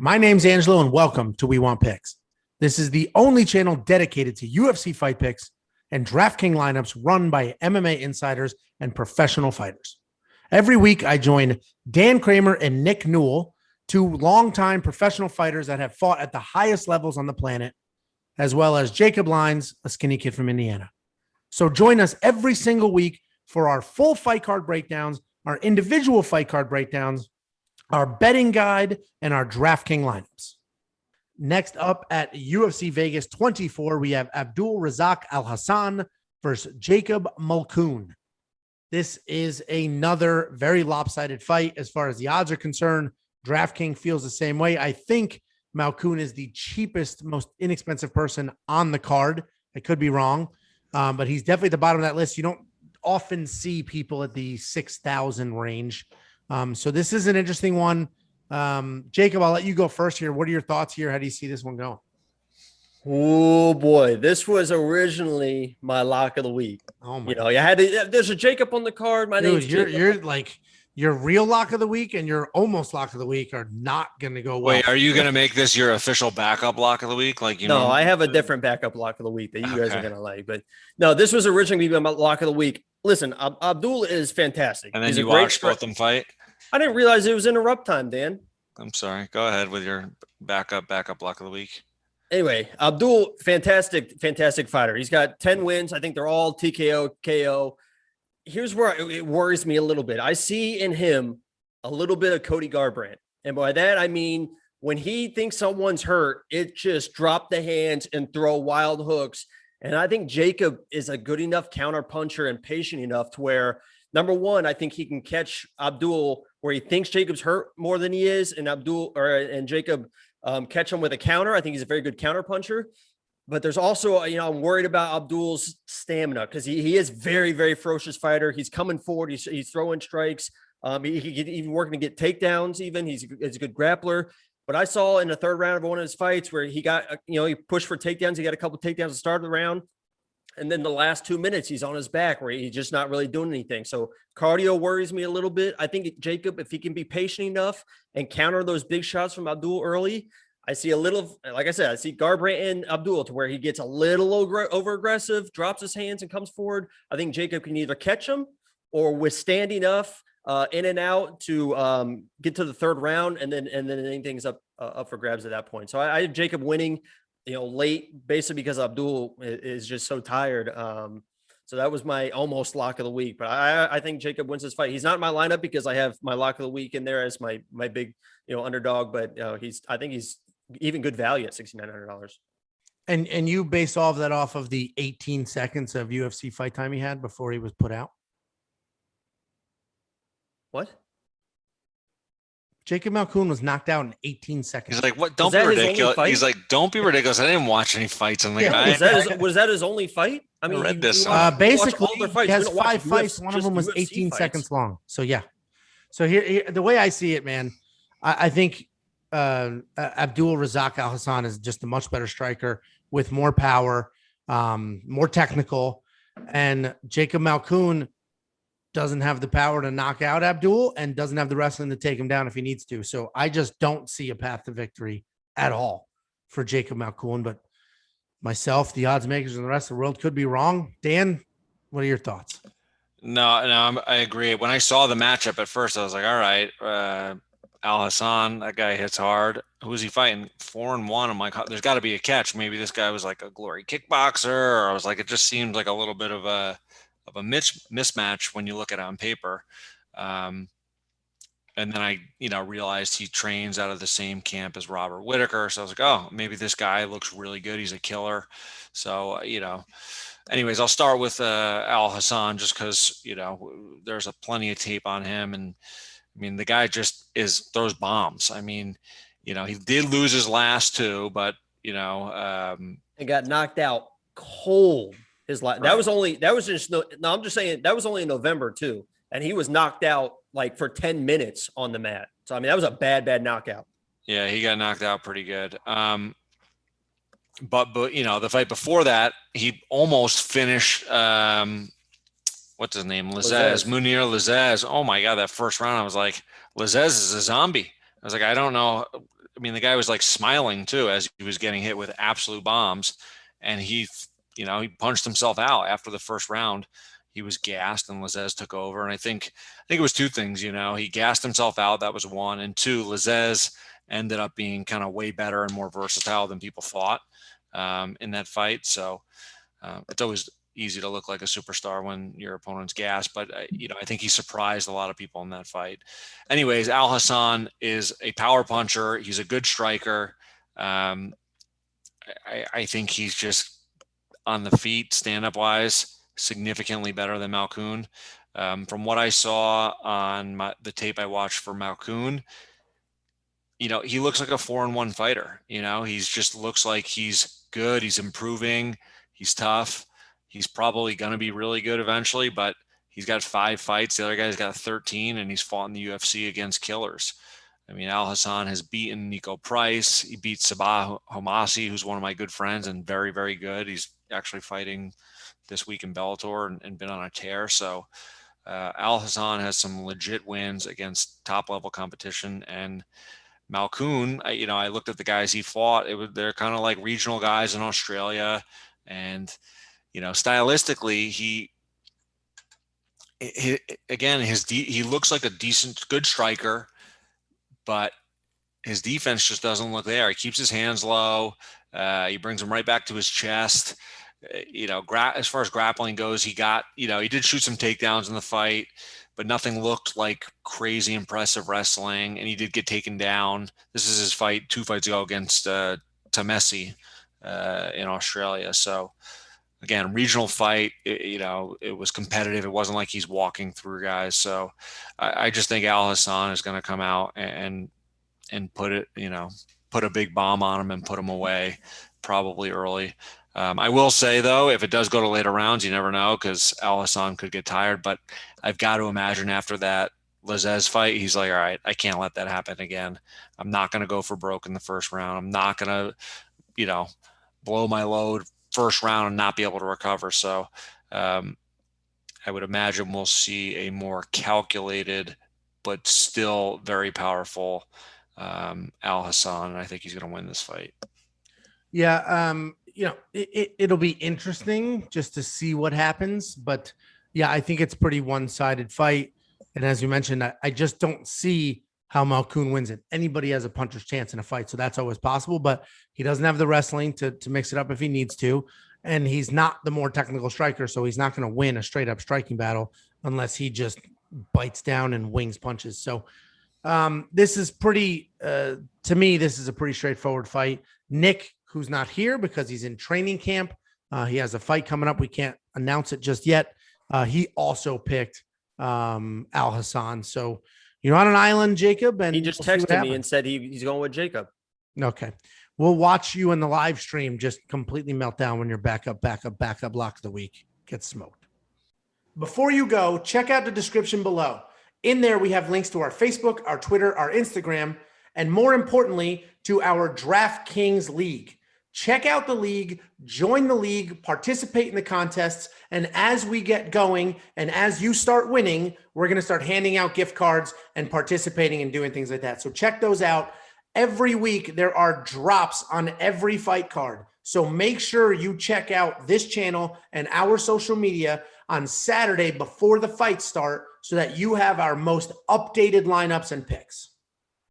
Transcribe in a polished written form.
My name's Angelo, and welcome to We Want Picks. This is the only channel dedicated to UFC fight picks and DraftKings lineups run by MMA insiders and professional fighters. Every week, I join Dan Kramer and Nick Newell, two longtime professional fighters that have fought at the highest levels on the planet, as well as Jacob Lyons, a skinny kid from Indiana. So join us every single week for our full fight card breakdowns, our individual fight card breakdowns, our betting guide, and our DraftKings lineups. Next up at UFC Vegas 24, we have Abdul Razak Alhassan versus Jacob Malkoun. This is another very lopsided fight as far as the odds are concerned. DraftKings feels the same way. I think Malkoun is the cheapest, most inexpensive person on the card. I could be wrong, but he's definitely at the bottom of that list. You don't often see people at the 6,000 range. So this is an interesting one. Jacob, I'll let you go first here. What are your thoughts here? How do you see this one going? Oh boy, this was originally my lock of the week. Oh my! You had to. There's a Jacob on the card. My name's Jacob. You're like your real lock of the week and your almost lock of the week are not going to go well. Wait, are you going to make this your official backup lock of the week? No, I have a different backup lock of the week that you guys are going to like. But no, this was originally my lock of the week. Listen, Abdul is fantastic. And then you watched both them fight. I didn't realize it was interrupt time, Dan. I'm sorry. Go ahead with your backup lock of the week. Anyway, Abdul, fantastic fighter. He's got 10 wins. I think they're all TKO, KO. Here's where it worries me a little bit. I see in him a little bit of Cody Garbrandt. And by that, I mean, when he thinks someone's hurt, it just drop the hands and throw wild hooks. And I think Jacob is a good enough counter puncher and patient enough to where, number one, I think he can catch Abdul where he thinks Jacob's hurt more than he is, and Jacob catch him with a counter. I think he's a very good counter puncher. But there's also, I'm worried about Abdul's stamina because he is very, very ferocious fighter. He's coming forward. He's throwing strikes. He can even working to get takedowns. Even he's a good grappler. But I saw in the third round of one of his fights where he got, he pushed for takedowns. He got a couple of takedowns to start the round. And then the last 2 minutes, he's on his back where he's just not really doing anything. So cardio worries me a little bit. I think Jacob, if he can be patient enough and counter those big shots from Abdul early, I see a little, like I said, I see Garbrandt and Abdul to where he gets a little over aggressive, drops his hands and comes forward. I think Jacob can either catch him or withstand enough in and out to get to the third round. And then anything's up for grabs at that point. So I have Jacob winning, late, basically because Abdul is just so tired. So that was my almost lock of the week. But I think Jacob wins this fight. He's not in my lineup because I have my lock of the week in there as my big underdog. But I think he's even good value at $6,900. And you base all of that off of the 18 seconds of UFC fight time he had before he was put out? What? Jacob Malkoun was knocked out in 18 seconds. He's like, "What? Don't be ridiculous." He's like, "Don't be ridiculous." I didn't watch any fights. I'm like, was that his only fight? I mean, I read this. Basically, he has 5 fights. One of them was 18 seconds long. So yeah. So here, the way I see it, man, I think Abdul Razak Alhassan is just a much better striker with more power, more technical, and Jacob Malkoun doesn't have the power to knock out Abdul and doesn't have the wrestling to take him down if he needs to. So I just don't see a path to victory at all for Jacob Malkoun. But myself, the odds makers, and the rest of the world could be wrong. Dan, what are your thoughts? No, I agree. When I saw the matchup at first, I was like, all right, Al Hassan, that guy hits hard. Who's he fighting? 4-1. I'm like, there's got to be a catch. Maybe this guy was like a glory kickboxer, or I was like, it just seemed like a little bit of a mismatch when you look at it on paper. And then I, realized he trains out of the same camp as Robert Whittaker. So I was like, oh, maybe this guy looks really good. He's a killer. So, anyways, I'll start with Al Hassan just because, there's plenty of tape on him. And I mean, the guy just throws bombs. I mean, he did lose his last two, but, he got knocked out cold. That was only in November too. And he was knocked out like for 10 minutes on the mat. So, I mean, that was a bad knockout. Yeah. He got knocked out pretty good. But the fight before that, he almost finished, what's his name? Munir Lazez. Oh my God. That first round, I was like, Lazez is a zombie. I was like, I don't know. I mean, the guy was like smiling too as he was getting hit with absolute bombs, and he punched himself out after the first round. He was gassed, and Lazzez took over. And I think it was two things. He gassed himself out. That was one, and two, Lazzez ended up being kind of way better and more versatile than people thought in that fight. So it's always easy to look like a superstar when your opponent's gassed, but I think he surprised a lot of people in that fight. Anyways, Alhassan is a power puncher. He's a good striker. I think he's just on the feet, stand-up wise, significantly better than Malkoun. From what I saw on the tape I watched for Malkoun, he looks like a 4-1 fighter. He's just looks like he's good. He's improving. He's tough. He's probably going to be really good eventually, but he's got 5 fights. The other guy's got 13, and he's fought in the UFC against killers. I mean, Alhassan has beaten Nico Price. He beat Sabah Homasi, who's one of my good friends and very, very good. He's actually fighting this week in Bellator and been on a tear. So Alhassan has some legit wins against top-level competition. And Malkoun, I looked at the guys he fought. They're kind of like regional guys in Australia, and stylistically, he looks like a decent, good striker, but his defense just doesn't look there. He keeps his hands low. He brings them right back to his chest. As far as grappling goes, he did shoot some takedowns in the fight, but nothing looked like crazy impressive wrestling. And he did get taken down. This is his fight 2 fights ago against Tamesi in Australia. So, again, regional fight, it was competitive. It wasn't like he's walking through guys. So I just think Alhassan is going to come out and put a big bomb on him and put him away probably early. I will say, though, if it does go to later rounds, you never know because Alhassan could get tired. But I've got to imagine after that Lazzez fight, he's like, all right, I can't let that happen again. I'm not going to go for broke in the first round. I'm not going to, blow my load first round and not be able to recover. So I would imagine we'll see a more calculated but still very powerful Alhassan, and I think he's going to win this fight. Yeah, it'll be interesting just to see what happens, but yeah, I think it's pretty one-sided fight. And as you mentioned, I just don't see how Malkoun wins it. Anybody has a puncher's chance in a fight, so that's always possible, but he doesn't have the wrestling to mix it up if he needs to, and he's not the more technical striker, so he's not going to win a straight-up striking battle unless he just bites down and wings punches. So this is pretty, to me, this is a pretty straightforward fight. Nick, who's not here because he's in training camp, he has a fight coming up. We can't announce it just yet. He also picked Alhassan. So you're on an island, Jacob, and he just texted me and said he's going with Jacob. Okay. We'll watch you in the live stream just completely melt down when your backup lock of the week gets smoked. Before you go, check out the description below. In there, we have links to our Facebook, our Twitter, our Instagram, and more importantly, to our DraftKings League. Check out the league, join the league, participate in the contests, and as we get going and as you start winning, we're going to start handing out gift cards and participating and doing things like that. So check those out. Every week, there are drops on every fight card. So make sure you check out this channel and our social media on Saturday before the fights start so that you have our most updated lineups and picks.